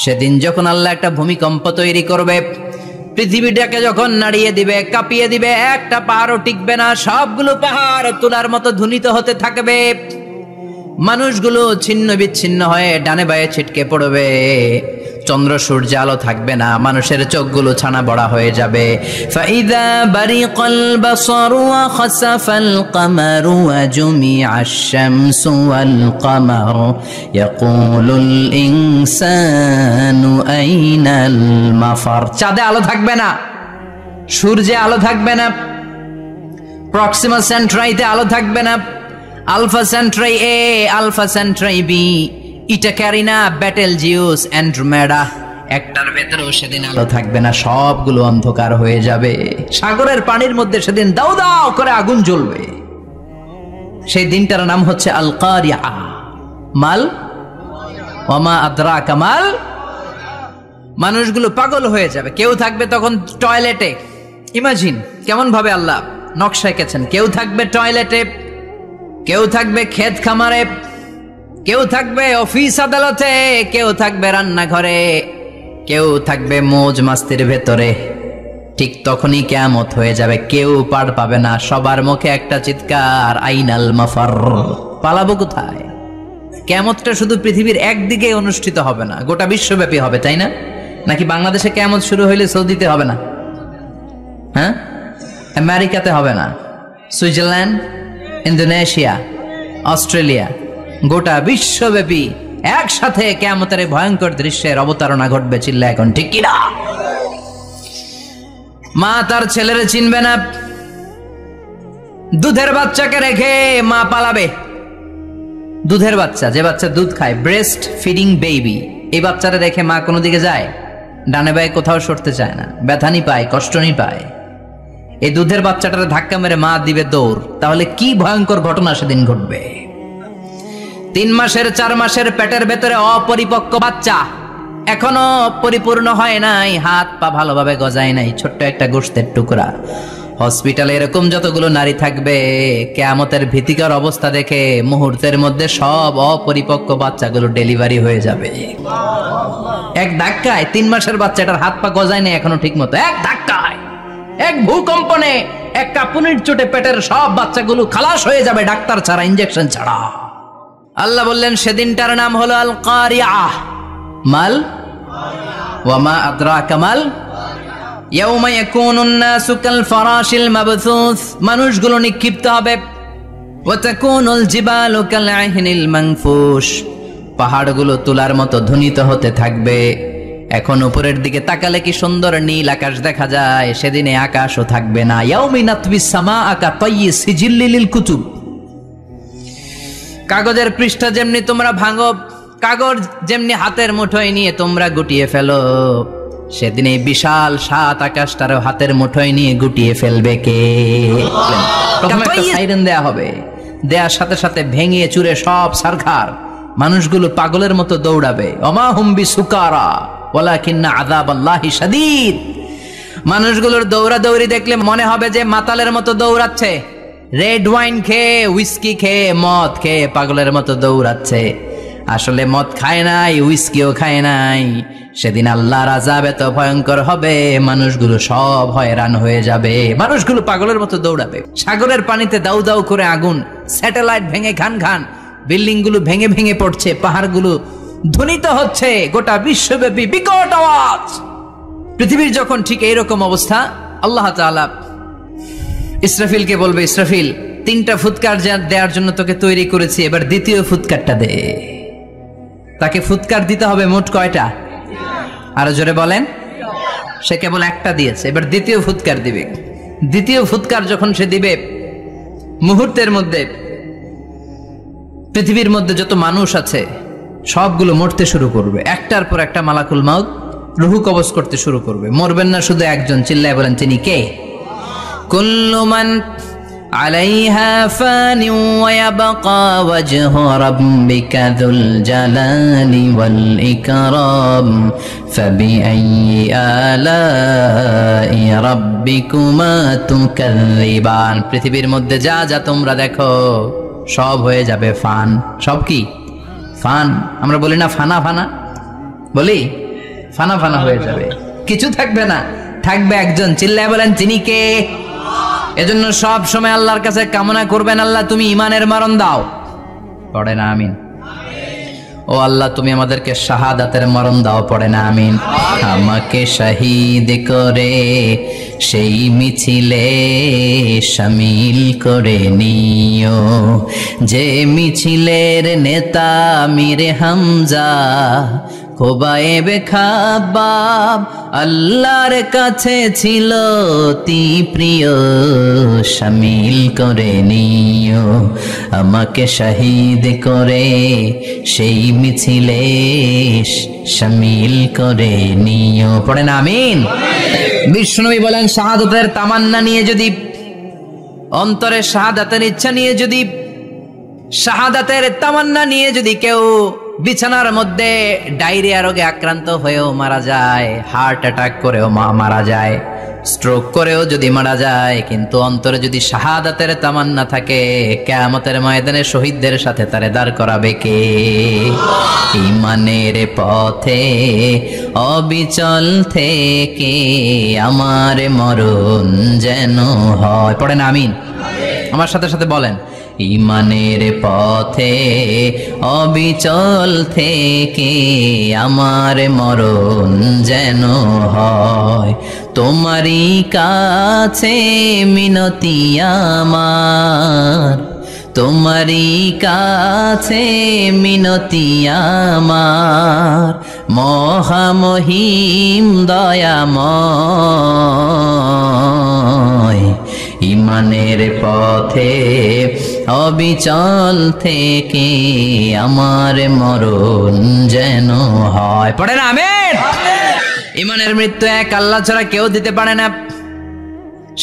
সেদিন যখন আল্লাহ একটা ভূমিকম্প তৈরি করবে, পৃথিবীটাকে যখন নাড়িয়ে দিবে, কাঁপিয়ে দিবে, একটা পাহাড়ও টিকবে না, সবগুলো পাহাড় তুলার মতো ধ্বনিত হতে থাকবে। মানুষগুলো ছিন্ন বিচ্ছিন্ন হয়ে ডানে বায়ে ছিটকে পড়বে, চন্দ্র সূর্য আলো থাকবে না, মানুষের চোখগুলো ছানা বড়া হয়ে যাবে। ফাইদা বারিকাল বাসারু ওয়া খাসাফাল কামারু ওয়া জুমিআশ শামসু ওয়াল কামারু ইয়াকুলুল ইনসানু আইনাল মাফার। চাঁদে আলো থাকবে না, সূর্যে আলো থাকবে না, প্রক্সিমা সেন্ট্রাইতে আলো থাকবে না, আলফা সেন্ট্রাই এ, আলফা সেন্ট্রাই বি, ইটা ক্যারিনা, ব্যাটেল জিউস, অ্যান্ড্রোমেডা, একটার ভেতরেও সেদিন আলো থাকবে না, সবগুলো অন্ধকার হয়ে যাবে। সাগরের পানির মধ্যে সেদিন দাউ দাউ করে আগুন জ্বলবে। সেই দিনটার নাম হচ্ছে আল কারিয়া। মাল ওয়ামা আদরাকা মাল। মানুষগুলো পাগল হয়ে যাবে। কেউ থাকবে তখন টয়লেটে, ইমাজিন কেমন ভাবে আল্লাহ নকশা এঁকেছেন। কেউ থাকবে টয়লেটে, কেউ থাকবে ক্ষেত খামারে, কেউ থাকবে অফিস আদালতে, কেউ থাকবে রান্নাঘরে, কেউ থাকবে মৌজ মাস্তির ভেতরে। ঠিক তখনই কিয়ামত হয়ে যাবে, কেউ পার পাবে না, সবার মুখে একটা চিৎকার, আইনাল মাফার। পালাবো কোথায়? কিয়ামতটা শুধু পৃথিবীর একদিকে অনুষ্ঠিত হবে না, গোটা বিশ্বব্যাপী হবে, তাই না? নাকি বাংলাদেশে কিয়ামত শুরু হইলে সৌদিতে হবে না? হ্যাঁ, আমেরিকাতে হবে না, সুইজারল্যান্ড, ইন্দোনেশিয়া, অস্ট্রেলিয়া, গোটা বিশ্বব্যাপী একসাথে কিয়ামতের ভয়ঙ্কর দৃশ্যের অবতারণা ঘটবে। চিল্লা এখন ঠিক কিনা? মা তার ছেলেরে চিনবে না, দুধের বাচ্চাকে রেখে মা পালাবে। দুধের বাচ্চা, যে বাচ্চা দুধ খায়, ব্রেস্ট ফিডিং বেবি, এই বাচ্চারা রেখে মা কোনো দিকে যায়? ডানে বায়ে কোথাও সরতে চায় না, ব্যথানি পায়, কষ্টনি পায়। এই দুধের বাচ্চাটারে ধাক্কা মেরে মা দিবে দৌড়। তাহলে কি ভয়ঙ্কর ঘটনা সেদিন ঘটবে। 3 মাসের 4 মাসের পেটের ভেতরে অপরিপক্ক বাচ্চা, এখনো পরিপূর্ণ হয় নাই, হাত পা ভালোভাবে গজায় নাই, ছোট্ট একটা গোশতের টুকরা। হসপিটালে এরকম যতগুলো নারী থাকবে, কিয়ামতের ভীতিকর অবস্থা দেখে মুহূর্তের মধ্যে সব অপরিপক্ক বাচ্চাগুলো ডেলিভারি হয়ে যাবে। এক ধাক্কায় 3 মাসের বাচ্চাটার হাত পা গজায় নাই এখনো ঠিক মতো, এক ধাক্কায়, এক ভূকম্পনে, এক কাঁপুনির চোটে পেটের সব বাচ্চাগুলো খালাস হয়ে যাবে, ডাক্তার ছাড়া, ইনজেকশন ছাড়া। আল্লাহ বললেন সেদিনটার নাম হলো আল কারিয়া। মাল ওয়ামা আদরাকা মাল। ইয়াউমা ইয়াকুনুন নাসু কাল ফারাশিল মাবথুস, মানুষগুলো নিক্ষিপ্ত হবে। ওয়া তাকুনুল জিবালু কাল আহিনিল মানফুশ, পাহাড়গুলো তুলার মতো ধ্বনিত হতে থাকবে। এখন উপরের দিকে তাকালে কি সুন্দর নীল আকাশ দেখা যায়, সেদিনে আকাশও থাকবে না। ইয়াউমি নাতবিস সামাআ কা তায়্যি সিজিল্লিল কুতুব, কাগজের পৃষ্ঠা যেমনি তোমরা ভাঙো, কাগজ যেমনি হাতের মুঠোয় নিয়ে তোমরা গুটিয়ে ফেলো, সেদিন এই বিশাল 7 আকাশটারও হাতের মুঠোয় নিয়ে গুটিয়ে ফেলবে কে? প্রথমে একটা সাইরেন দেয়া হবে, দেয়ার সাথে সাথে ভেঙে চুরে সব সারখার, মানুষগুলো পাগলের মতো দৌড়াবে। ওমা হুম বিসুকারা ওয়ালাকিন্না আযাবাল্লাহি শাদীদ। মানুষগুলোর দৌড়াদৌড়ি দেখলে মনে হবে যে মাতালের মতো দৌড়াচ্ছে, রেড ওয়াইন খেয়ে, হুইস্কি খেয়ে, মদ খেয়ে পাগলের মতো দৌড়াচ্ছে। আসলে মদ খায় নাই, হুইস্কিও খায় নাই। সেদিন আল্লাহর আযাব এত ভয়ঙ্কর হবে, মানুষগুলো সব হয়রান হয়ে যাবে, মানুষগুলো পাগলের মতো দৌড়াবে। সাগরের পানিতে দাউ দাউ করে আগুন, স্যাটেলাইট ভেঙে খান খান, বিল্ডিং গুলো ভেঙে ভেঙে পড়ছে, পাহাড়গুলো ধ্বনিত হচ্ছে, গোটা বিশ্বব্যাপী বিকট আওয়াজ। পৃথিবীর যখন ঠিক এইরকম অবস্থা, আল্লাহ তাআলা ইসরাফিলকে বলবে, ইসরাফিল 3টা ফুৎকার দেওয়ার জন্য তোকে তৈরি করেছি, এবার দ্বিতীয় ফুৎকারটা দে। তাকে ফুৎকার দিতে হবে মোট কয়টা? আরো জোরে বলেন। সে কেবল একটা দিয়েছে, এবার দ্বিতীয় ফুৎকার দিবে। দ্বিতীয় ফুৎকার যখন সে দিবে, মুহূর্তের মধ্যে পৃথিবীর মধ্যে যত মানুষ আছে সবগুলো মরতে শুরু করবে, একটার পর একটা মালাকুল মাউত রুহু কবজ করতে শুরু করবে। মরবেন না শুধু একজন, চিল্লায় বলেন তিনি কে? কুল্লু মান আলাইহা ফানি ওয়া ইয়াবকা ওয়াজহু রাব্বিকা যুল জালালি ওয়াল ইকরাম ফাবিআইয়ি আলাই রাব্বিকুমা তুকাযযিবান। পৃথিবীর মধ্যে যা যা তোমরা দেখো সব হয়ে যাবে ফান। সব কি ফান? আমরা বলি না ফানা ফানা, বলি ফানা ফানা হয়ে যাবে, কিছু থাকবে না, থাকবে একজন। চিল্লায় বলেন তিনি কে? এজন্য সব সময় আল্লাহর কাছে কামনা করবেন, আল্লাহ তুমি ঈমানের মরণ দাও। পড়ে না আমিন? ও আল্লাহ তুমি আমাদেরকে শাহাদাতের মরণ দাও। পড়ে না আমিন? আমাকে শহীদ করে সেই মিছিলে শামিল করে নিও, যে মিছিলের নেতা মীর হামজা খোবায়েবে খাব্বাব আল্লাহর কাছে ছিল অতি প্রিয়, শামিল করে নিও আমাকে শহীদ করে সেই মিছিলে শামিল করে নিও। পড়ে না আমিন? বিষ্ণুনবী বলেন শাহাদাতের তামান্না নিয়ে যদি, অন্তরে শাহাদাতের ইচ্ছা নিয়ে যদি, শাহাদাতের তামান্না নিয়ে যদি কেউ বিছানার মধ্যে ডায়রিয়া রোগে আক্রান্ত হয়েও মারা যায়, হার্ট অ্যাটাক করেও মারা যায়, স্ট্রোক করেও যদি মারা যায়, কিন্তু অন্তরে যদি শাহাদাতের তামান্না থাকে, কিয়ামতের ময়দানে শহীদদের সাথে তারে দাঁড় করাবে কে? ঈমানের পথে অবিচল থেকে আমার মরণ যেন হয়। পড়েন আমিন? আমার সাথে সাথে বলেন, ঈমানের পথে অবিচল থেকে আমার মরণ যেন হয়, তোমারই কাছে মিনতি আমার, তোমারই কাছে মিনতি আমার, মহামহিম দয়াময়। ঈমানের পথে অবিচল থেকে আমার মরণ যেন হয়। পড়ে না আমিন? ঈমানের মৃত্যু এক আল্লাহ ছাড়া কেউ দিতে পারে না,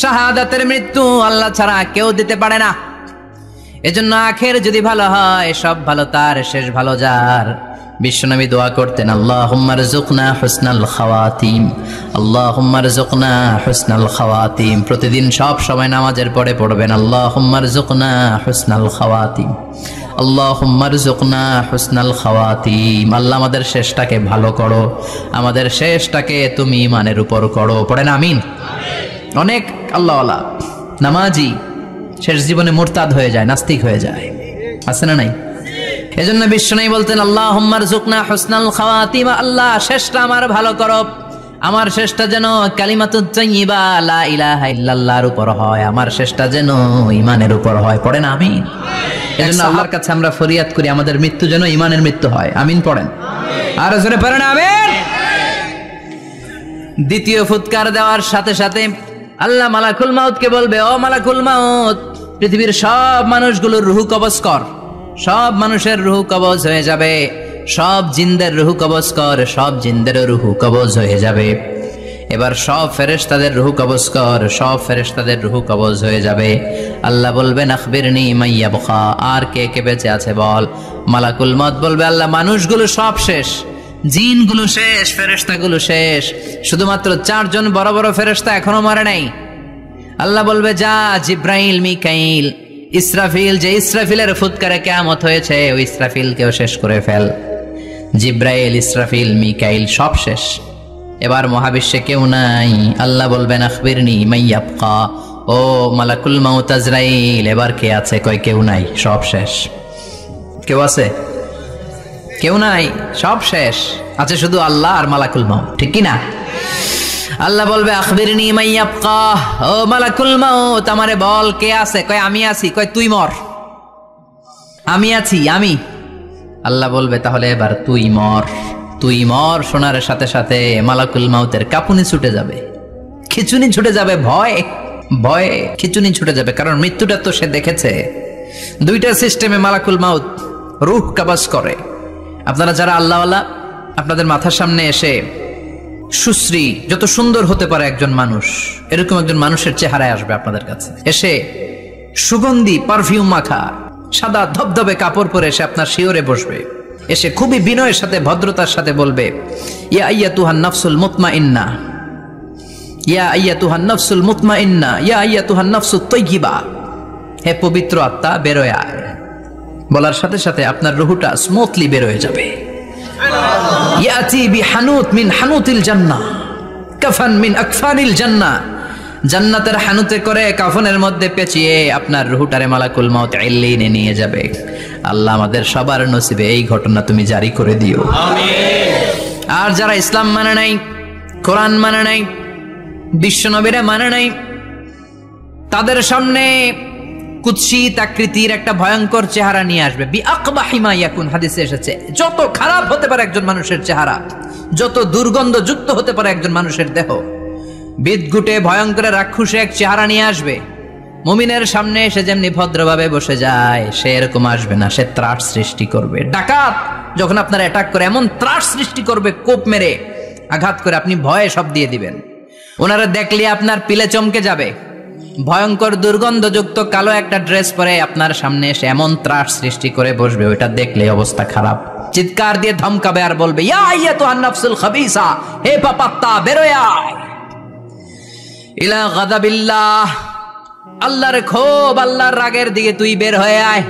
শাহাদাতের মৃত্যু আল্লাহ ছাড়া কেউ দিতে পারে না। এজন্য আখের যদি ভালো হয়, সব ভালো তার, শেষ ভালো যার। বিশ্বনবী দোয়া করতেন, আল্লাহুম্মা রযুকনা হুসনাল খাওয়াতিম, আল্লাহুম্মা রযুকনা হুসনাল খাওয়াতিম। প্রতিদিন সব সময় নামাজের পরে পড়বেন, আল্লাহুম্মা রযুকনা হুসনাল খাওয়াতিম, আল্লাহুম্মা রযুকনা হুসনাল খাওয়াতিম। আল্লাহ আমাদের শেষটাকে ভালো করো, আমাদের শেষটাকে তুমি ঈমানের উপর করো। পড়েন আমিন? অনেক আল্লাহওয়ালা নামাজি শেষ জীবনে মুরতাদ হয়ে যায়, নাস্তিক হয়ে যায়, আছে না নাই? এজন্য বিশ্বনবী বলতেন, আল্লাহুম্মা রযুকনা হুসনাল খাওয়াতিম, আল্লাহ শেষটা আমার ভালো করো, আমার শেষটা যেন কালিমাতুত তাইয়্যিবা লা ইলাহা ইল্লাল্লাহর উপর হয়, আমার শেষটা যেন ঈমানের উপর হয়। পড়েন আমিন? এজন্য আল্লাহর কাছে আমরা ফরিয়াদ করি, আমাদের মৃত্যু যেন ঈমানের মৃত্যু হয়। আমিন পড়েন? আর জোরে পড়েন আমিন? দ্বিতীয় ফুৎকার দেওয়ার সাথে সাথে আল্লাহ মালাকুল মাউতকে বলবে, ও মালাকুল মাউত, পৃথিবীর সব মানুষগুলোর রূহ কবজ কর। সব মানুষের রূহ কবজ হয়ে যাবে, সব জিনদের রূহ কবজ কর, সব জিনদের রূহ কবজ হয়ে যাবে। এবার সব ফেরেশতাদের রূহ কবজ কর, সব ফেরেশতাদের রূহ কবজ হয়ে যাবে। আল্লাহ বলবেন, আখবিরনি মান ইয়াবকা, আর কে কে বেঁচে আছে বল। মালাকুল মউত বলবে, আল্লাহ মানুষগুলো সব শেষ, জিনগুলো শেষ, ফেরেশতাগুলো শেষ, শুধুমাত্র 4 জন বড় বড় ফেরেশতা এখনো মরে নাই। আল্লাহ বলবে, যা জিব্রাইল, মিকাইল, ইসরাফিল, যে ইসরাফিলের ফুৎকারে কিয়ামত হয়েছে, ওই ইসরাফিলকেও শেষ করে ফেল। জিব্রাইল, ইসরাফিল, মিকাইল সব শেষ, এবার মহাবিশ্বে কেউ নাই। আল্লাহ বলবেন, আখবিরনি মান ইয়াবকা, ও মালাকুল মাউত আজরাইল, এবার কে আছে? কয় কেউ নাই, সব শেষ। কেউ আছে? কেউ নাই, সব শেষ, আছে শুধু আল্লাহ আর মালাকুল মাউত, ঠিক কি না? আল্লাহ বলবে, আখবিরনি মান ইয়াবকা, ও মালাকুল মাউত আমারে বল কে আছে? কয় আমি আছি। কয় তুই মর। আমি আছি, আমি। আল্লাহ বলবে, তাহলে এবার তুই মর, তুই মর। শোনার সাথে সাথে মালাকুল মাউতের কাঁপুনি ছুটে যাবে, খিচুনি ছুটে যাবে, ভয় ভয়ে খিচুনি ছুটে যাবে, কারণ মৃত্যুটা তো সে দেখেছে। দুইটা সিস্টেমে মালাকুল মাউত রূহ কবজ করে। আপনারা যারা আল্লাহওয়ালা, আপনাদের মাথার সামনে এসে সুশ্রী, যত সুন্দর হতে পারে একজন মানুষ, এরকম একজন মানুষের চেহারায় আসবে আপনাদের কাছে, এসে সুগন্ধি পারফিউম মাখা সাদা ধবধবে কাপড় পরে এসে আপনার শিওরে বসবে, এসে খুবই বিনয়ের সাথে ভদ্রতার সাথে বলবে, ইয়া আইয়াতুহান নাফসুল মুতমাইন্না, ইয়া আইয়াতুহান নাফসুল মুতমাইন্না, ইয়া আইয়াতুহান নাফসুত তাইয়্যিবা, হে পবিত্র আত্মা বেরোয় আয়। বলার সাথে সাথে আপনার রুহটা স্মুথলি বের হয়ে যাবে। ইয়াতি বিহানুত মিন হানুতিল জান্নাহ, কাফান মিন আকফানিল জান্নাহ। জান্নাতের হানুতে করে কাফনের মধ্যে পেঁচিয়ে আপনার রুহটারে মালাকুল মাউত ইল্লিনে নিয়ে যাবে। আল্লাহ আমাদের সবার নসিবে এই ঘটনা তুমি জারি করে দিও, আমিন। আর যারা ইসলাম মানে নাই, কোরআন মানে নাই, বিশ্বনবীরে মানে নাই, তাদের সামনে কুৎসিত আকৃতির একটা ভয়ঙ্কর চেহারা নিয়ে আসবে। বিআকবাহি মা ইয়াকুন, হাদিসে এসেছে যত খারাপ হতে পারে একজন মানুষের চেহারা, যত দুর্গন্ধযুক্ত হতে পারে একজন মানুষের দেহ, বিদঘুটে ভয়ঙ্কর রাক্ষসে এক চেহারা নিয়ে আসবে। মুমিনের সামনে সে যেমনি ভদ্রভাবে বসে যায়, সে এরকম আসবে না, সে ত্রাস সৃষ্টি করবে। ডাকাত যখন আপনার অ্যাটাক করে এমন ত্রাস সৃষ্টি করবে, কোপ মেরে আঘাত করে আপনি ভয়ে সব দিয়ে দিবেন। ওনারা দেখলে আপনার পিলে চমকে যাবে। ভয়ঙ্কর দুর্গন্ধযুক্ত কালো একটা ড্রেস পরে আপনার সামনে এসে এমন ত্রাস সৃষ্টি করে বসবে, ওইটা দেখলে অবস্থা খারাপ। চিৎকার দিয়ে ধমকাবে আর বলবে, ইয়া আইয়াতুহান নাফসুল খাবিসা, হে পাপাত্তা বেরোয় আয় ইলা গাদাবিল্লাহ, আল্লাহর ক্ষোভ, আল্লাহর রাগের দিকে তুই বের হয়ে আয়।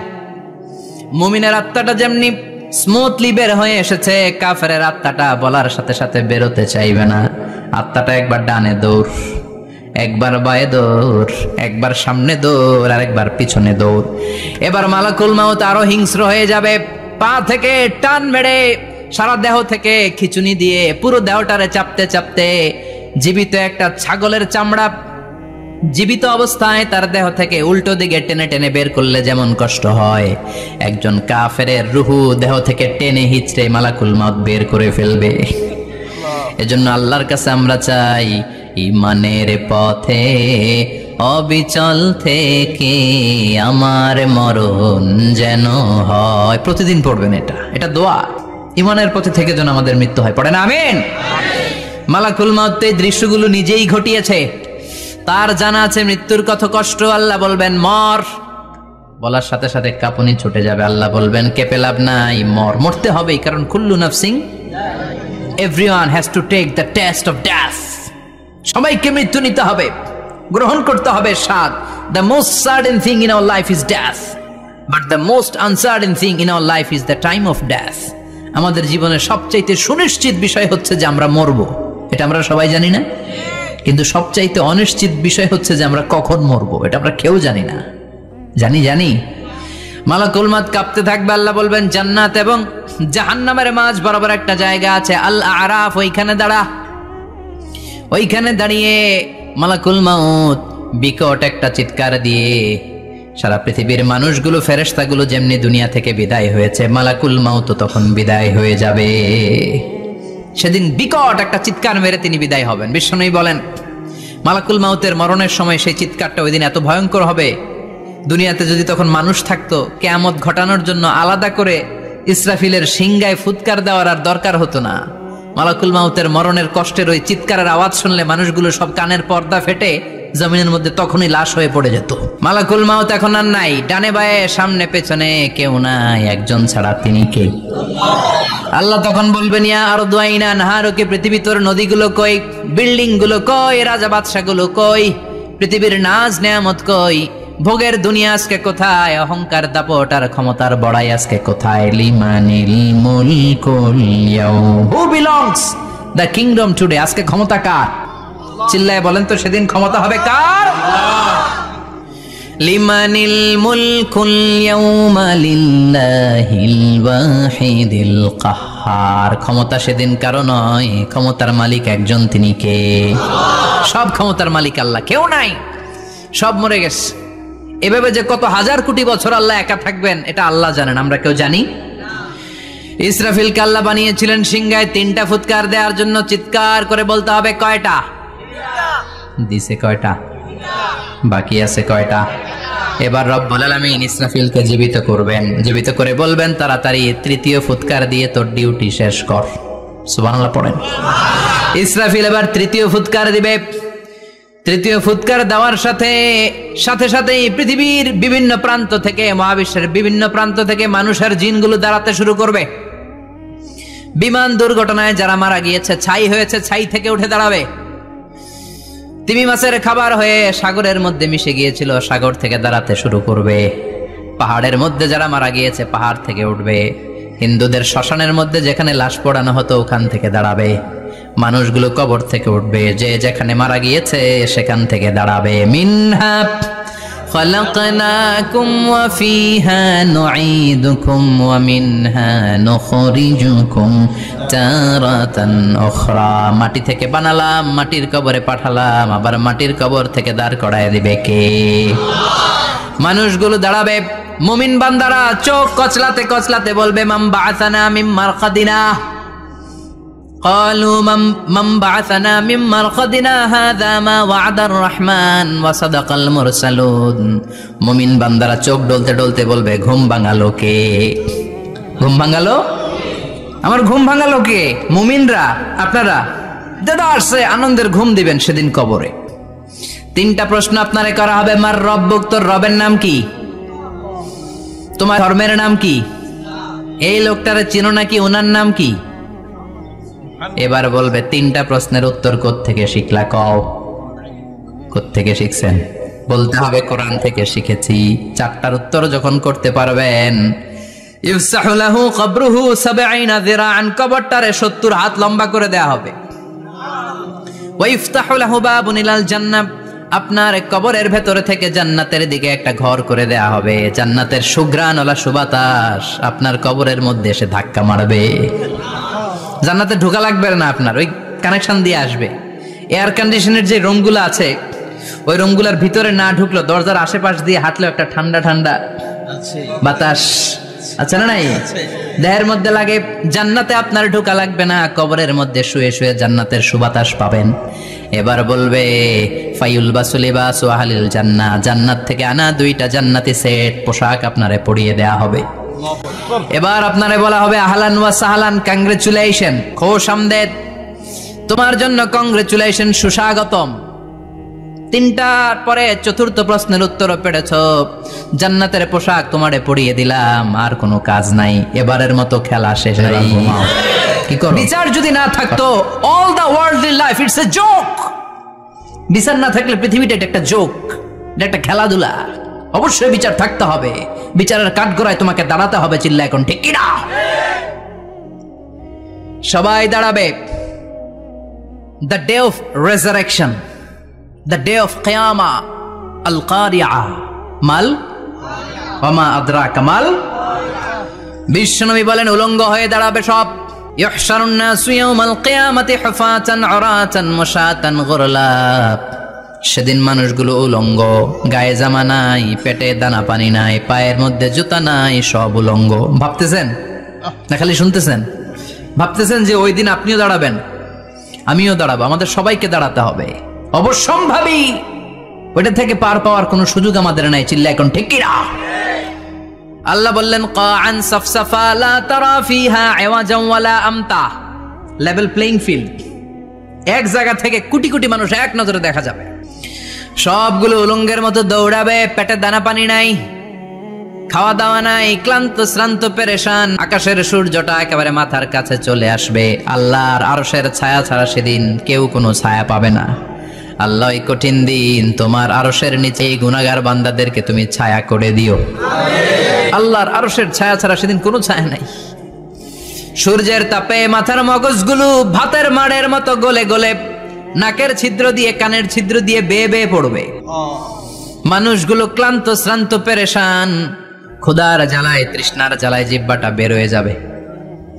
মুমিনের আত্মাটা যেমনি স্মুথলি বের হয়ে এসেছে, কাফেরের আত্মাটা বলার সাথে সাথে বেরোতে চাইবে না। আত্মাটা একবার ডানে দৌড়, একবার বায়ে দৌড়, একবার সামনে দৌড়, আর একবার পিছনে দৌড়। এবার মালাকুল মাউত আরো হিংস্র হয়ে যাবে। পা থেকে টান মেরে সারা দেহ থেকে খিচুনি দিয়ে পুরো দেহটারে চাপতে চাপতে জীবিত একটা ছাগলের চামড়া জীবিত অবস্থায় তার দেহ থেকে উল্টো দিকে টেনে টেনে বের করলে যেমন কষ্ট হয়, একজন কাফেরের রুহু দেহ থেকে টেনে হিচড়ে মালাকুল মাউত বের করে ফেলবে। এজন্য আল্লাহর কাছে আমরা চাই, ঈমানের পথে অবিচল থেকে আমার মরণ যেন হয়। প্রতিদিন পড়বেন এটা দোয়া। ঈমানের পথে থেকে যেন আমাদের মৃত্যু হয়, পড়েন আমিন। মালাকুল মাউত এই দৃশ্যগুলো নিজেই ঘটিয়েছে, তার জানা আছে মৃত্যুর কত কষ্ট। আল্লাহ বলবেন মর, বলার সাথে সাথে কাঁপুনি ছুটে যাবে। আল্লাহ বলবেন কেঁপে লাভ নাই, মর, মরতে হবেই, কারণ কুল্লু নাফসিং, everyone has to take the taste of death. সবাইকে মৃত্যু নিতে হবে, গ্রহণ করতে হবে স্বাদ। The most certain thing in our life is death, but the most uncertain thing in our life is the time of death. আমাদের জীবনের সবচাইতে সুনিশ্চিত বিষয় হচ্ছে যে আমরা মরবো, এটা আমরা সবাই জানি না, কিন্তু সবচাইতে অনিশ্চিত বিষয় হচ্ছে যে আমরা কখন মরবো, এটা আমরা কেউ জানি না। জানি মালাকুল মাউত কাঁপতে থাকবে। আল্লাহ বলবেন জান্নাত এবং জাহান্নামের মাঝ বরাবর একটা জায়গা আছে, আল আরাফ, ওইখানে দাঁড়া। ওইখানে দাঁড়িয়ে মালাকুল মাউত বিকট একটা চিৎকার দিয়ে সারা পৃথিবীর মানুষগুলো, ফেরেশতাগুলো যেমনি দুনিয়া থেকে বিদায় হয়েছে, মালাকুল মাউত তখন বিদায় হয়ে যাবে। সেদিন বিকট একটা চিৎকার মেরে তিনি বিদায় হবেন। বিশ্বনবী বলেন মালাকুল মাউতের মরণের সময় সেই চিৎকারটা ওই দিন এত ভয়ঙ্কর হবে, দুনিয়াতে যদি তখন মানুষ থাকতো, কিয়ামত ঘটানোর জন্য আলাদা করে ইসরাফিলের সিংগায় ফুৎকার দেওয়ার আর দরকার হতো না। মালাকুল মাউতের মরণের কষ্টের ওই চিৎকারের আওয়াজ শুনলে মানুষগুলো সব কানের পর্দা ফেটে জমিনের মধ্যে তখনই লাশ হয়ে পড়ে যেত। মালাকুল মাউত এখন আর নাই, ডানে বায়ে সামনে পেছনে কেউ নাই, একজন ছাড়া, তিনি কে? আল্লাহ তখন বলবেন ইয়া আরদু আইনা নাহারুকে, পৃথিবী তোর নদীগুলো কই, বিল্ডিং গুলো কই, রাজা বাদশা গুলো কই, পৃথিবীর নাজ নেয়ামত কই, ভোগের দুনিয়া আজকে কোথায়, অহংকার দাপট আর ক্ষমতার বড়াই আজকে কোথায়? লিমানিল মুলকুল ইয়াউম, who belongs the kingdom today, আজকে ক্ষমতা কার? চিল্লায় বলেন তো সেদিন ক্ষমতা হবে কার? লিমানিল মুলকুল ইয়াউমা লিল্লাহিল ওয়াহিদিল কাহ্হার, ক্ষমতা সেদিন কারো নয়, ক্ষমতার মালিক একজন, তিনি কে? সব ক্ষমতার মালিক আল্লাহ, কেউ নাই, সব মরে গেছে। এভাবে যে কত হাজার কোটি বছর আল্লাহ একা থাকবেন এটা আল্লাহ জানেন, আমরা কেউ জানি? ইসরাফিলকে আল্লাহ বানিয়েছিলেন সিংহায় 3টা ফুৎকার দেওয়ার জন্য। চিৎকার করে বলতে হবে কয়টা? দিছে কয়টা? বাকি আছে কয়টা? এবার রব্বুল আলামিন ইসরাফিলকে জীবিত করবেন, জীবিত করে বলবেন তাড়াতাড়ি 3য় ফুৎকার দিয়ে তোর ডিউটি শেষ কর। সুবহানাল্লাহ পড়েন। ইসরাফিল এবার 3য় ফুৎকার দিবে। 3য় ফুৎকার দেওয়ার সাথে সাথেই পৃথিবীর বিভিন্ন প্রান্ত থেকে, মহাবিশ্বের বিভিন্ন প্রান্ত থেকে মানুষের জিনগুলো দাঁড়াতে শুরু করবে। বিমান দুর্ঘটনায় যারা মারা গিয়েছে, ছাই হয়েছে, ছাই থেকে উঠে দাঁড়াবে। তিমি মাছের খাবার হয়ে সাগরের মধ্যে মিশে গিয়েছিল, সাগর থেকে দাঁড়াতে শুরু করবে। পাহাড়ের মধ্যে যারা মারা গিয়েছে পাহাড় থেকে উঠবে। হিন্দুদের শ্মশানের মধ্যে যেখানে লাশ পোড়ানো হতো ওখান থেকে দাঁড়াবে। মানুষগুলো কবর থেকে উঠবে, যে যেখানে মারা গিয়েছে সেখান থেকে দাঁড়াবে। মিনহা খালাকনাকুম ওয়া ফিহা নুঈদুকুম ওয়া মিনহা নুখরিজুকুম তারাতান উখরা। মাটি থেকে বানালাম, মাটির কবরে পাঠালাম, আবার মাটির কবর থেকে দাঁড় করায় দিবে কে? মানুষগুলো দাঁড়াবে। মুমিন বান্দারা চোখ কচলাতে কচলাতে বলবে, মাম বাআসানা মিন মারকাদিনা। قالوا من بعثنا من مرقدنا هذا ما وعد الرحمن وصدق المرسلون। মুমিন বান্দারা চোখ ডলতে ডলতে বলবে, ঘুম ভাঙালো কে? ঘুম ভাঙালো? আমার ঘুম ভাঙালো কে? মুমিনরা, আপনারা দাদা আসছে আনন্দের ঘুম দিবেন সেদিন কবরে। তিনটা প্রশ্ন আপনারে করা হবে। মার রব্বুক, তোর রবের নাম কি? তোমার ধর্মের নাম কি? এই লোকটারে চিনো নাকি? ওনার নাম কি? এবার বলবে তিনটা প্রশ্নের উত্তর কোত্থেকে শিখলা? কও কোত্থেকে শিখছেন? বলতে হবে কোরআন থেকে শিখেছি। চারটার উত্তর যখন করতে পারবেন, ইফসাহু লাহু কবরুহু 70 যিরাআন, কবরটারে 70 হাত লম্বা করে দেয়া হবে। ওয়া ইফতাহু লাহু বাবুন ইলাল জান্নাহ, আপনার কবরের ভেতরে থেকে জান্নাতের দিকে একটা ঘর করে দেয়া হবে। জান্নাতের সুঘ্রাণওয়ালা সুবাতাস আপনার কবরের মধ্যে এসে ধাক্কা মারবে। জান্নাতে ঢোকা লাগবে না, আপনার ওই কানেকশন দিয়ে আসবে। এয়ার কন্ডিশনের যে রুমগুলো আছে ওই রুমগুলোর ভিতরে না ঢুকলো, দরজার আশেপাশ দিয়ে হাঁটলেও একটা ঠান্ডা ঠান্ডা বাতাস আছে না নাই? দেহের মধ্যে লাগে। জান্নাতে আপনার ঢোকা লাগবে না, কবরের মধ্যে শুয়ে শুয়ে জান্নাতের সুবাতাস পাবেন। এবার বলবে ফায়ুলবাসু লিবাসু আহলিল জান্নাহ, জান্নাত থেকে আনা 2টা জান্নাতি সেট পোশাক আপনারে পরিয়ে দেয়া হবে। এবার আপনারে বলা হবে আহলান ওয়া সাহলান, কংগ্রেচুলেশন, খোশামদেদ, তোমার জন্য কংগ্রেচুলেশন, সুস্বাগতম। তিনটার পরে চতুর্থ প্রশ্নের উত্তরও পেরেছ, জান্নাতের পোশাক তোমারে পরিয়ে দিলাম, আর কোনো কাজ নাই, এবারের মতো খেলা শেষ, ঘুমাও। কি করো? বিচার যদি না থাকতো, all the worldly life it's a joke. বিচার না থাকলে পৃথিবীটা একটা জোক, এটা একটা খেলাধুলা। অবশ্যই বিচার থাকতে হবে, বিচারের কাঠগড়ায় তোমাকে দাঁড়াতে হবে। চিল্লা এখন ঠিক কিনা? সবাই দাঁড়াবে। The day of resurrection, the day of কিয়ামা, আল কারিআ মাল ওয়া মা আদরাকা মাল। বিশ্বনবী বলেন উলঙ্গ হয়ে দাঁড়াবে সব। ইহশারুন নাসু ইয়াউমাল কিয়ামাতি হুফাতান উরাতান মুশাতান গুরলা। সেদিন মানুষগুলো উলঙ্গ, গায়ে জামা নাই, পেটে দানা পানি নাই, পায়ের মধ্যে জুতা নাই, সব উলঙ্গ। ভাবতেছেন না খালি শুনতেছেন? ভাবতেছেন যে ওই দিন আপনিও দাঁড়াবেন, আমিও দাঁড়াবো, আমাদের সবাইকে দাঁড়াতে হবে। অবশ্যম্ভাবী, ওইটা থেকে পার পাওয়ার কোনো সুযোগ আমাদের নাই। চিল্লা এখন ঠিক কিনা? আল্লাহ বললেন কাআন সাফসাফা লা তারা ফিহা আওয়াজান ওয়ালা আমতা, লেভেল প্লেইং ফিল্ড। এক জায়গা থেকে কোটি কোটি মানুষ এক নজরে দেখা যাবে। সবগুলো উলঙ্গের মতো দৌড়াবে, পেটে দানা পানি নাই, খাওয়া দাওয়া নাই, ক্লান্ত শ্রান্ত পেরেশান। আকাশের সূর্যটা একেবারে মাথার কাছে চলে আসবে। আল্লাহর আরশের ছায়া ছাড়া সেদিন কেউ কোনো ছায়া পাবে না। আল্লাহ এই কঠিন দিন তোমার আরশের নিচে এই গুনাহগার বান্দাদেরকে তুমি ছায়া করে দিও। আল্লাহর আরশের ছায়া ছাড়া সেদিন কোনো ছায়া নাই। সূর্যের তাপে মাথার মগজগুলো ভাতের মাড়ের মতো গলে গলে নাকের ছিদ্র দিয়ে কানের ছিদ্র দিয়ে বেয়ে বেয়ে পড়বে। মানুষগুলো ক্লান্ত শ্রান্ত পেরেশান, ক্ষুধার জ্বালায় তৃষ্ণার জ্বালায় জিহ্বাটা বের হয়ে যাবে।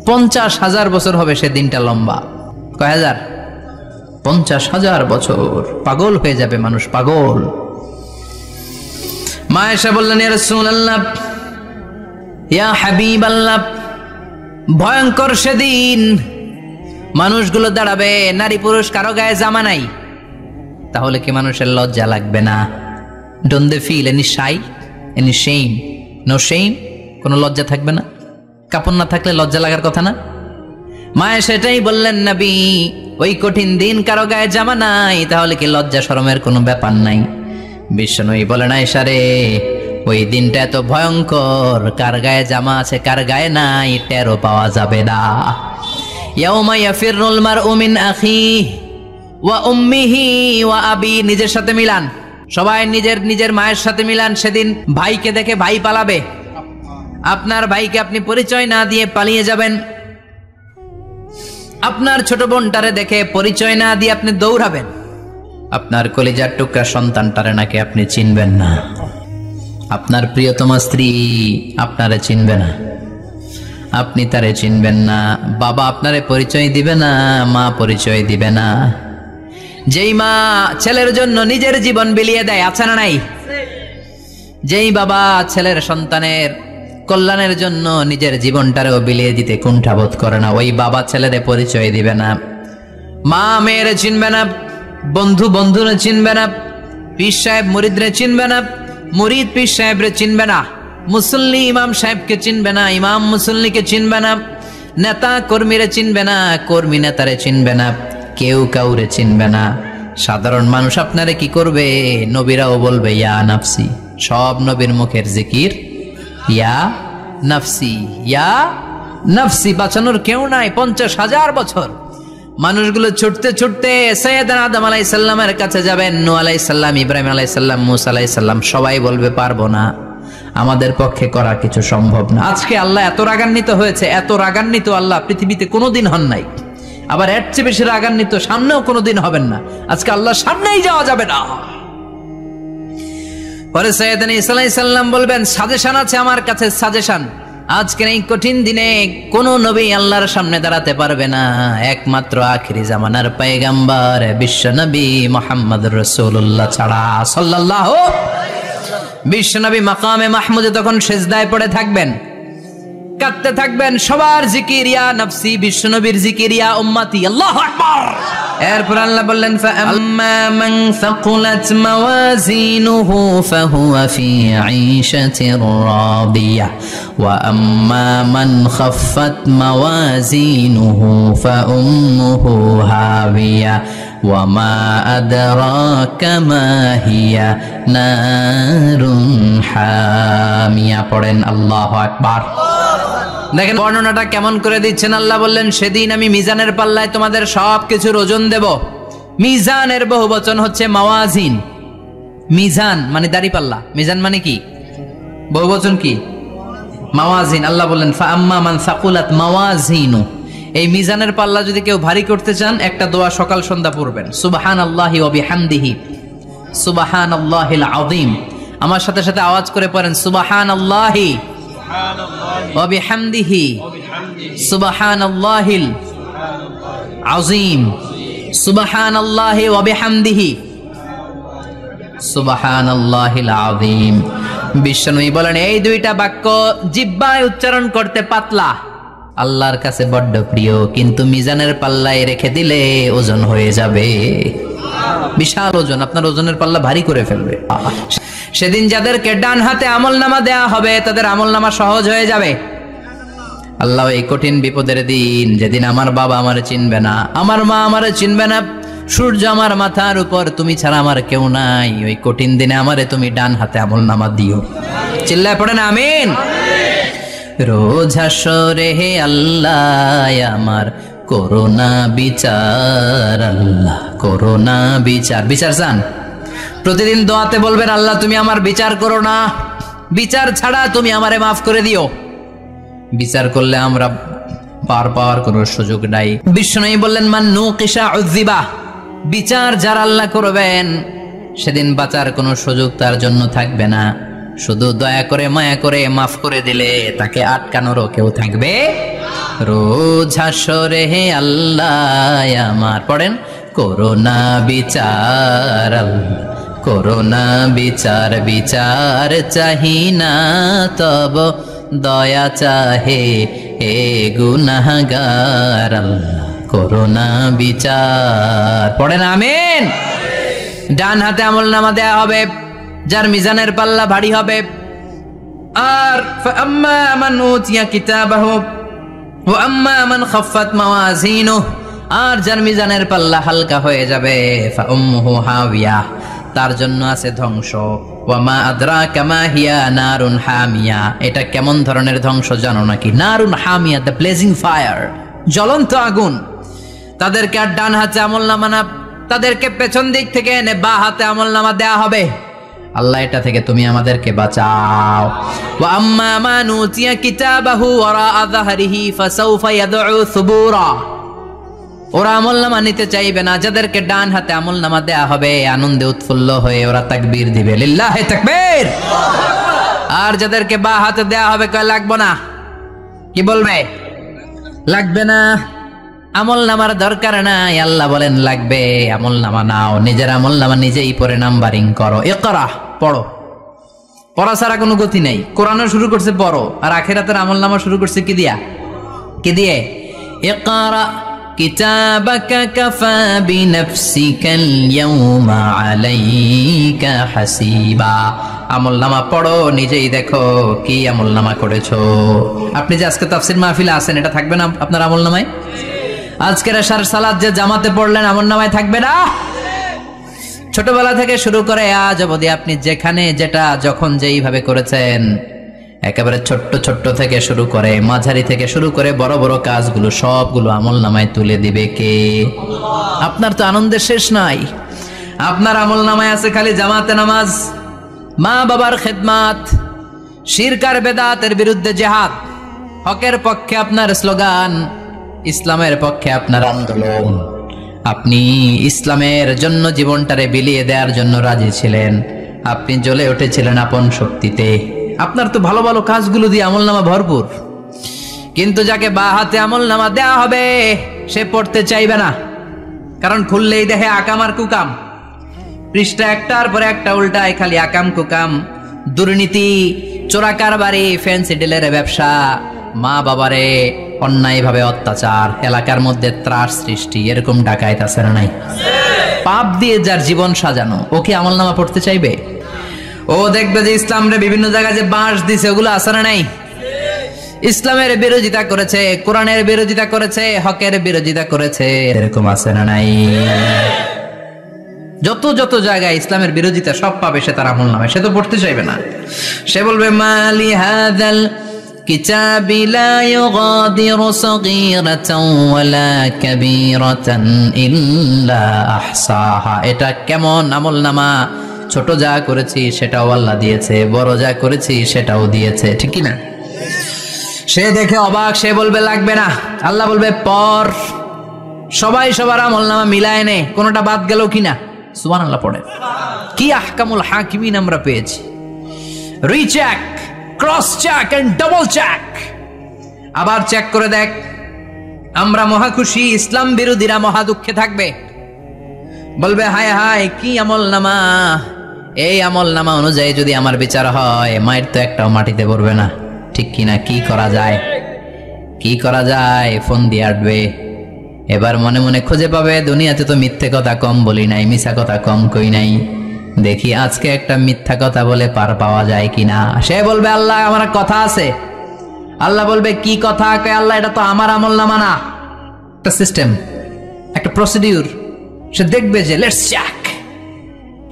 50,000 বছর হবে সে দিনটা লম্বা। কয় হাজার? 50,000 বছর। পাগল হয়ে যাবে মানুষ, পাগল। মা এসে বললেন ইয়া রাসূলুল্লাহ, ইয়া হাবিবাল্লাহ, ভয়ঙ্কর সেদিন মানুষগুলো দাঁড়াবে, নারী পুরুষ কারো গায়ে জামা নাই, তাহলে কি মানুষের লজ্জা লাগবে না? Don't they feel any shy, any shame? No shame, কোনো লজ্জা থাকবে না? কাপড় না থাকলে লজ্জা লাগার কথা না? মায়ে সেটাই বললেন নবী, ওই কঠিন দিন কারো গায়ে জামা নাই, তাহলে কি লজ্জা শরমের কোনো ব্যাপার নাই? বিশ্বনবী বলেন আয়েশা রে, ওই দিনটা এত ভয়ঙ্কর, কার গায়ে জামা আছে কার গায়ে নাই টেরও পাওয়া যাবে না। ইয়াউমা ইয়াফিরুল মারউ মিন আখিহি ওয়া উম্মিহি ওয়া আবি, নিজের সাথে মিলান, সবাই নিজের নিজের মায়ের সাথে মিলান। সেদিন ভাইকে দেখে ভাই পালাবে, আপনার ভাইকে আপনি পরিচয় না দিয়ে পালিয়ে যাবেন, আপনার ছোট বোনটারে দেখে পরিচয় না দিয়ে আপনি দৌড়াবেন, আপনার কলিজার টুকরা সন্তানটারে নাকি আপনি চিনবেন না, আপনার প্রিয়তমা স্ত্রী আপনারে চিনবে না, আপনি তারে চিনবেন না, বাবা আপনারে পরিচয় দিবে না, মা পরিচয় দিবে না। যেই মা ছেলের জন্য নিজের জীবন বিলিয়ে দেয়, আছে না নাই? যেই বাবা ছেলের সন্তানের কল্যাণের জন্য নিজের জীবনটারেও বিলিয়ে দিতে কুণ্ঠাবোধ করে না, ওই বাবা ছেলেরে পরিচয় দিবে না। মা মেয়েরে চিনবে না, বন্ধু বন্ধুরে চিনবে না, পীর সাহেব মুরিদরে চিনবে না, মুরিদ পীর সাহেবরে চিনবে না, মুসল্লি ইমাম সাহেবকে চিনবে না, ইমাম মুসল্লিকে চিনবে না, নেতা কর্মীরে চিনবে না, কর্মী নেতারে চিনবে না, কেউ কাউরে চিনবে না। সাধারণ মানুষ আপনারে কি করবে? নবীরাও বলবে ইয়া নাফসি, সব নবীর মুখের জিকির ইয়া নাফসি, ইয়া নাফসি। বাঁচানোর কেউ নাই। 50,000 বছর মানুষগুলো ছুটতে ছুটতে সৈয়দনা আদম আলাইহিস সালামের কাছে যাবেন, নূহ আলাইহিস সালাম, ইব্রাহিম আলাইহিস সালাম, মূসা আলাইহিস সালাম, সবাই বলবে পারবো না, আমাদের পক্ষে করা কিছু সম্ভব না। আজকে আল্লাহ এত রাগান্বিত হয়েছে, এত রাগান্বিত আল্লাহ পৃথিবীতে কোনোদিন হন নাই, আবার এর চেয়ে বেশি রাগান্বিত সামনেও কোনোদিন হবেন না। আজকে আল্লাহর সামনেই যাওয়া যাবে না। পরে সৈয়দনা ঈসা আলাইহিস সালাম বলবেন সাজেশন আছে আমার কাছে, সাজেশন। আজকের এই কঠিন দিনে কোন নবী আল্লাহর সামনে দাঁড়াতে পারবে না, একমাত্র আখিরি জামানার পয়গম্বর বিশ্ব নবী মুহাম্মদুর রাসূলুল্লাহ ছাড়া সাল্লাল্লাহু। বিশ্ব নবী মাকামে মাহমুদে তখন সিজদায় পড়ে থাকবেন, কাঁদতে থাকবেন, সবার জিকির ইয়া নাফসি, বিশ্ব নবীর জিকির ইয়া উম্মতি, আল্লাহু আকবার। এরপর আল্লাহ বললেন ফাআম্মা মান সাকুলাত মাওয়াজিনুহু ফাহুয়া ফি ঈশাতির রাদিয়াহ ওয়া আম্মা মান খাফফাত মাওয়াজিনুহু ফাউম্মুহু হাবিয়া ওয়া মা আদরাকা মা হিয়া নারুন হামিয়া। পড়েন আল্লাহু আকবার। দেখেন বর্ণনাটা কেমন করে দিচ্ছেন। আল্লাহ বললেন সেদিন আমি মিজানের পাল্লায় তোমাদের সবকিছুর ওজন দেব। মিজানের বহুবচন হচ্ছে মাওয়াজিন। মিজান মানে দাড়ি পাল্লা, মিজান মানে কি? বহুবচন কি? মাওয়াজিন। আল্লাহ বললেন ফাআম্মা মান সাকুলাত মাওয়াজিনু, এই মিজানের পাল্লা যদি কেউ ভারী করতে চান একটা দোয়া সকাল সন্ধ্যা পড়বেন, সুবহানাল্লাহি ওয়া বিহামদিহি সুবহানাল্লাহিল আযীম। আমার সাথে সাথে আওয়াজ করে পড়েন সুবহানাল্লাহি ওয়া বিহামদিহি সুবহানাল্লাহিল আযীম, সুবহানাল্লাহি ওয়া বিহামদিহি সুবহানাল্লাহিল আযীম। বিশ্বনবী বলেন এই দুইটা বাক্য জিহ্বায় উচ্চারণ করতে পাতলা, আল্লাহর কাছে বড্ড প্রিয়, কিন্তু মিজানের পাল্লায় রেখে দিলে ওজন হয়ে যাবে, বিশাল ওজন, আপনার ওজনের পাল্লা ভারী করে ফেলবে। সেদিন যাদেরকে ডান হাতে আমলনামা দেয়া হবে তাদের আমলনামা সহজ হয়ে যাবে। আল্লাহ এই কঠিন বিপদের দিন, যেদিন আমার বাবা আমারে চিনবে না, আমার মা আমারে চিনবে না, সূর্য আমার মাথার উপর, তুমি ছাড়া আমার কেউ নাই, ওই কঠিন দিনে আমারে তুমি ডান হাতে আমলনামা দিও। চিল্লায় পড়েন আমিন। রোজ হাসরে হে আল্লাহ আমার করোনা বিচার, আল্লাহ করোনা বিচার। বিচার চান? প্রতিদিন দোয়াতে বলবেন আল্লাহ তুমি আমার বিচার করো না, বিচার ছাড়া তুমি আমারে মাফ করে দিও। বিচার করলে আমরা পার পাওয়ার কোনো সুযোগ নাই। বিষ্ণু বললেন মান নুকিশা উযিবা, বিচার যার আল্লাহ করবেন সেদিন বাঁচার কোনো সুযোগ তার জন্য থাকবে না, শুধু দয়া করে মায়া করে মাফ করে দিলে তাকে আটকানোরও কেউ থাকবে। রোজ হাসরে হে আল্লাহ আমার, পড়েন করোনা বিচার, আল্লাহ করোনা বিচার, বিচার চাহি না তব দয়া চাহে হে গুনাহগার, আল্লাহ করোনা বিচার। পড়েন আমিন। ডান হাতে আমলনামা দেয়া হবে যার মিজানের পাল্লা ভারী হবে। আর ফাআম্মা মান উতিয়া কিতাবাহু ওয়া আম্মা মান খাফফাত মাওয়াজিনুহু, আর যার মিজানের পাল্লা হালকা হয়ে যাবে ফাউম্মুহু হাবিয়া, তার জন্য আছে ধ্বংস। ওয়া মা আদরাকা মা হিয়া নারুন হামিয়া, এটা কেমন ধরনের ধ্বংস জানো নাকি? নারুন হামিয়া, দ্য ব্লেজিং ফায়ার, জ্বলন্ত আগুন। তাদেরকে আর ডান হাতে আমলনামা না, তাদেরকে পেছন দিক থেকে এনে বা হাতে আমলনামা দেয়া হবে। আল্লাহ এটা থেকে তুমি আমাদেরকে বাঁচাও। ওয়া আম্মা মান উতিয়া কিতাবাহু ওয়ারা যাহরিহি ফাসাউফা ইয়াদউ সুবুরা, ওরা আমলনামা নিতে চাইবে না। যাদেরকে ডান হাতে আমলনামা দেয়া হবে আনন্দে উৎফুল্ল হয়ে ওরা তাকবীর দিবে, লিল্লাহি তাকবীর। আর যাদেরকে বা হাতে দেয়া হবে কয় লাগবে না, কি বলবে? লাগবে না, আমলনামার দরকার নাই। আল্লাহ বলেন লাগবে, আমলনামা নাও, নিজের আমলনামা নিজেই পড়ে নাম্বারিং করো। ইকরা, পড়ো। পড়া ছাড়া কোনো গতি নেই। কোরআনও শুরু করছে পড়ো, আর আখিরাতের আমলনামা শুরু করছে কি দিয়া? কি দিয়ে? ইকরা কিতাবাকা কাফা বিনাফসিকাল ইয়াউমা আলাইকা হাসিবা। আমলনামা পড়ো, নিজেই দেখো কি আমলনামা করেছো। আপনি যে আজকে তাফসীর মাহফিলে আছেন, এটা থাকবে না আপনার আমলনামায়? আজকের এশার সালাত যে জামাতে পড়লেন, আমলনামায় থাকবে না? ছোটবেলা থেকে শুরু করে আজ অবধি আপনি যেখানে যেটা যখন যেইভাবে করেছেন, একেবারে ছোট্ট ছোট্ট থেকে শুরু করে মাঝারি থেকে শুরু করে বড় বড় কাজগুলো সবগুলো আমলনামায় তুলে দিবে কে? আপনার তো আনন্দের শেষ নাই। আপনার আমলনামায় আছে খালি জামাতে নামাজ, মা বাবার খেদমাত, শিরক আর বেদাতের বিরুদ্ধে জিহাদ, হকের পক্ষে আপনার স্লোগান, ইসলামের পক্ষে আপনার আন্দোলন। আপনি ইসলামের জন্য জীবনটারে বিলিয়ে দেওয়ার জন্য রাজি ছিলেন। আপনি জ্বলে উঠেছিলেন আপন শক্তিতে। আপনার তো ভালো ভালো কাজগুলো দিয়ে আমলনামা ভরপুর। কিন্তু যাকে বা হাতে আমলনামা দেয়া হবে সে পড়তে চাইবে না, কারণ খুললেই দেখে আকাম আর কুকাম। পৃষ্ঠা একটার পরে একটা উল্টায় খালি আকাম কুকাম, দুর্নীতি, চোরাকারবারি, ফ্যান্সি ডিলের ব্যবসা, মা বাবারে অন্যায়ভাবে অত্যাচার, এলাকার মধ্যে ত্রাস সৃষ্টি, এরকম ডাকায়েত আছে না নাই? পাপ দিয়ে যার জীবন সাজানো, ওকে আমলনামা পড়তে চাইবে? ও দেখবে যে ইসলামরে বিভিন্ন জায়গায় যে বাঁশ দিছে, ওগুলো আছে না নাই? ইসলামের বিরোধিতা করেছে, কোরআনের বিরোধিতা করেছে, হকের বিরোধিতা করেছে, এরকম আছে না নাই? যত যত জায়গায় ইসলামের বিরোধিতা সব পাবে সে তার আমলনামায়, সে তো পড়তে চাইবে না। সে বলবে মালি হাযাল কিতাবি লা ইউগাদিরু সগীরাতান ওয়ালা কাবীরাতান ইল্লা আহসাহা। এটা কেমন আমলনামা? ছোট যা করেছি সেটাও আল্লাহ দিয়েছে, বড় যা করেছি সেটাও দিয়েছে, ঠিক কি না? সে দেখে অবাক, সে বলবে লাগবে না। আল্লাহ বলবে পর। সবাই সবার আমলনামা মিলায় নে, কোনটা বাদ গেল কিনা। সুবহানাল্লাহ পড়ে। কি আহকামুল হাকিমিন আমরা পেয়েছি। Recheck, cross check and double check. আবার চেক করে দেখ। আমরা মহা খুশি, ইসলাম বিরোধীরা মহা দুঃখে থাকবে। বলবে হায় হায় কি আমলনামা, এই আমলনামা অনুযায়ী যদি আমার বিচার হয়, মায়ের তো একটাও মাটিতে পড়বে না, ঠিক কিনা? কি করা যায়? কি করা যায়? ফোন দিয়ে আটবে। এবার মনে মনে খুঁজে পাবে দুনিয়াতে তো মিথ্যে কথা কম বলি নাই, মিছা কথা কম কই নাই, দেখি আজকে একটা মিথ্যা কথা বলে পার পাওয়া যায় কিনা। সে বলবে আল্লাহ আমার কথা আছে। আল্লাহ বলবে কি কথা? আল্লাহ এটা তো আমার আমলনামা না। একটা সিস্টেম, একটা প্রসিডিউর। সে দেখবে যে লেটস চেক,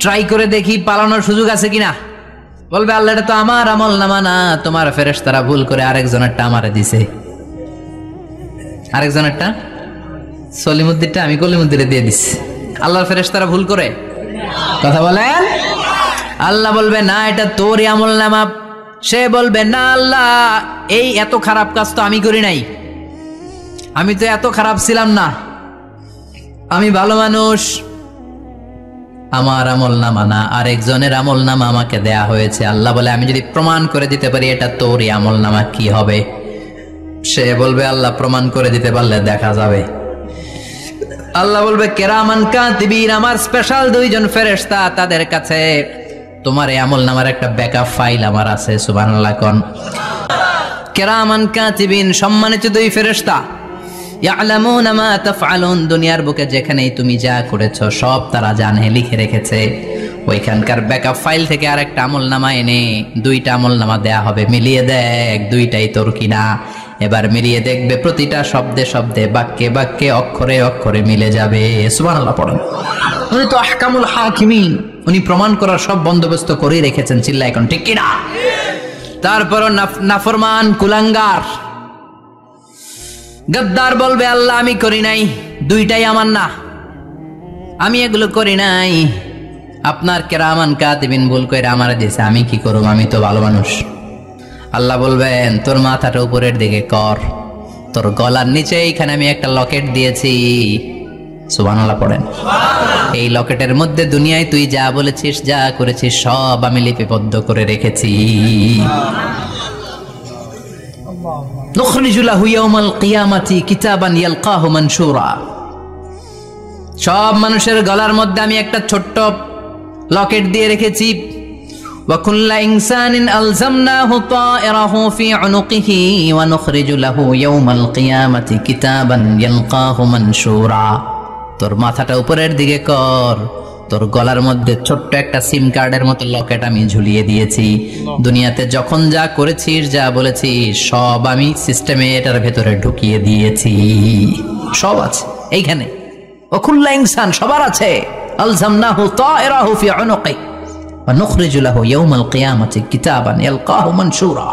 ট্রাই করে দেখি পালানোর সুযোগ আছে কিনা। বলবে আল্লাহ এটা তো আমার আমলনামা না, তোমার ফেরেশতারা ভুল করে আরেকজনেরটা আমারে দিছে। আরেকজনেরটা সলিমুদ্দিনটা আমি কলিমুদ্দিনে দিয়ে দিছি। আল্লাহর ফেরেশতারা ভুল করে কথা বলেন। আল্লাহ বলবে না এটা তোরই আমলনামা। সে বলবে না আল্লাহ এই এত খারাপ কাজ তো আমি করি নাই, আমি তো এত খারাপ ছিলাম না, আমি ভালো মানুষ। আমার আমলনামা না, আরেকজনের আমলনামা আমাকে দেয়া হয়েছে। আল্লাহ বলে আমি যদি প্রমাণ করে দিতে পারি এটা তোরই আমলনামা, কি হবে? সে বলবে আল্লাহ প্রমাণ করে দিতে পারলে দেখা যাবে। আল্লাহ বলবে কেরামান কাতিবিন, আমার স্পেশাল দুইজন ফেরেশতা, তাদের কাছে তোমার এই আমলনামার একটা ব্যাকআপ ফাইল আমার আছে। সুবহানাল্লাহ কোন। কেরামান কাতিবিন, সম্মানিত দুই ফেরেশতা, ইয়ালামুনা মা তাফআলুন, দুনিয়ার বুকে যেখানেই তুমি যা করেছো সব তারা জানে, লিখে রেখেছে। ওইখানকার ব্যাকআপ ফাইল থেকে আরেকটা আমলনামা এনে দুইটা আমলনামা দেয়া হবে, মিলিয়ে দেখ দুইটাই তোর কিনা। এবার মিলিয়ে দেখবে প্রতিটা শব্দে শব্দে, বাক্যে বাক্যে, অক্ষরে অক্ষরে মিলে যাবে। সুবহানাল্লাহ পড়েন। উনি তো আহকামুল হাকিমিন, উনি প্রমাণ করার সব বন্দোবস্ত করেই রেখেছেন। চিল্লা এখন ঠিক কিনা? তারপরও নাফরমান কুলাঙ্গার গদ্দার বলবে আল্লাহ আমি করি নাই, দুইটাই আমার না, আমি এগুলো করি নাই। আপনার কিরামান কাতিবিন ভুল কইরা আমারে দিয়েছে, আমি কি করব? আমি তো ভালো মানুষ। আল্লাহ বলবেন তোর মাথাটা উপরের দিকে কর, তোর গলার নিচে এইখানে আমি একটা লকেট দিয়েছি। সুবহানাল্লাহ পড়েন। এই লকেটের মধ্যে দুনিয়ায় তুই যা বলেছিস, যা করেছিস সব আমি লিপিবদ্ধ করে রেখেছি। নুখরিজু লাহু ইয়াউমাল কিয়ামাতি কিতাবান ইয়ালকাহু মানশুরা। সব মানুষের গলার মধ্যে আমি একটা ছোট্ট লকেট দিয়ে রেখেছি। ওয়া কুল্লা ইনসানিন আলজামনাহু তায়রাহু ফি উনুকিহি ওয়া নুখরিজু লাহু ইয়াউমাল কিয়ামাতি কিতাবান ইয়ালকাহু মানশুরা। তোর মাথাটা উপরের দিকে কর, তোর গলার মধ্যে ছোট্ট একটা সিম কার্ডের মতো লকেট আমি ঝুলিয়ে দিয়েছি। দুনিয়াতে যখন যা করেছিস, যা বলেছিস সব আমি সিস্টেমে এটার ভেতরে ঢুকিয়ে দিয়েছি। সব আছে এইখানে। ওকুল্লা ইনসান সবার আছে। আলজামনাহু তায়রাহু ফি উনুকি ওয়া নুখরিজু লাহু ইয়াউমাল কিয়ামাতি কিতাবান ইয়ালকাহু মানশুরা।